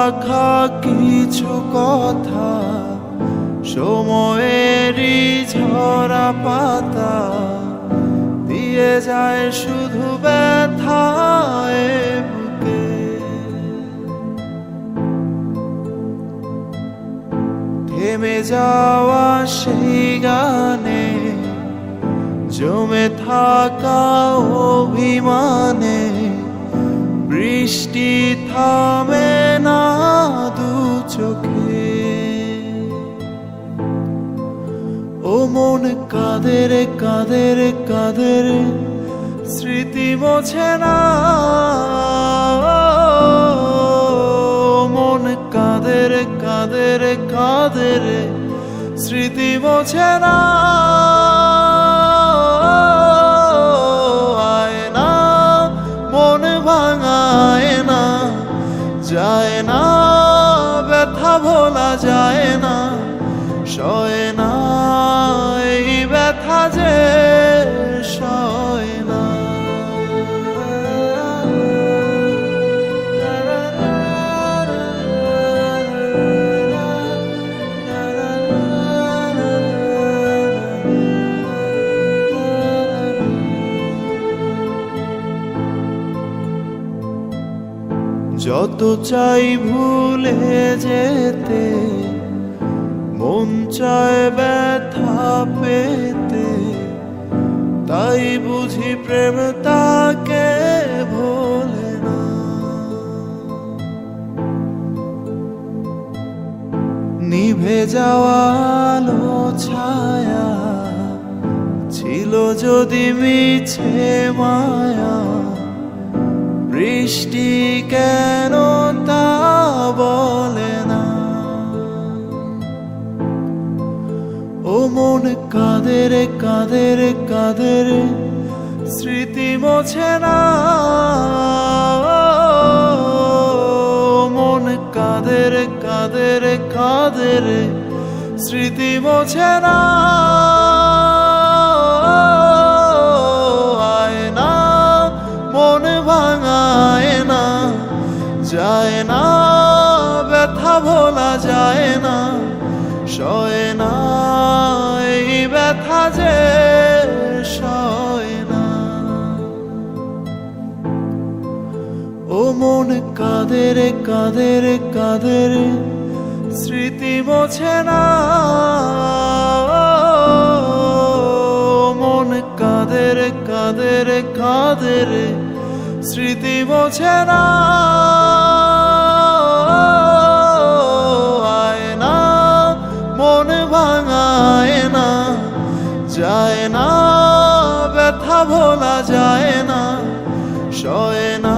রাখা কিছু কথা, সময়েরই ঝরা পাতা দিয়ে যায় শুধু ব্যথায় বুকে। থেমে যাওয়া সেই গানে জমে থাকা অভিমানে বৃষ্টি থামে না দু চোখে। ও মন কাঁদে রে কাঁদে রে কাঁদে রে, স্মৃতি মোছে না। মন কাঁদে রে কাঁদে রে কাঁদে রে, স্মৃতি মোছে না। আয় না মন ভাঙায় না, যায় না ব্যথা ভোলা যায় না, সয় না এই ব্যথা যে সয় না। যত চাই ভুলে যেতে, মন চায় ব্যথা পেতে, তাই বুঝি প্রেম তাকে ভোলে না। নিভে যাওয়া আলো ছায়া ছিল যদি মিছে মায়া, বৃষ্টি কেন তা বলে না। ও মন কাঁদে রে কাঁদে রে কাঁদে রে, স্মৃতি মোছে না। মন কাঁদে রে কাঁদে রে কাঁদে রে, স্মৃতি মোছে না। আয় না মন ভাঙায় না, যায় না ব্যথা ভোলা যায় না, সয় না এই ব্যথা যে সয় না। ও মন কাঁদে রে কাঁদে রে কাঁদে রে, স্মৃতি মোছে না। মন কাঁদে রে কাঁদে রে কাঁদে রে, স্মৃতি মোছে না। আয় না মন ভাঙায় না, যায় না ব্যথা ভোলা যায় না, সয় না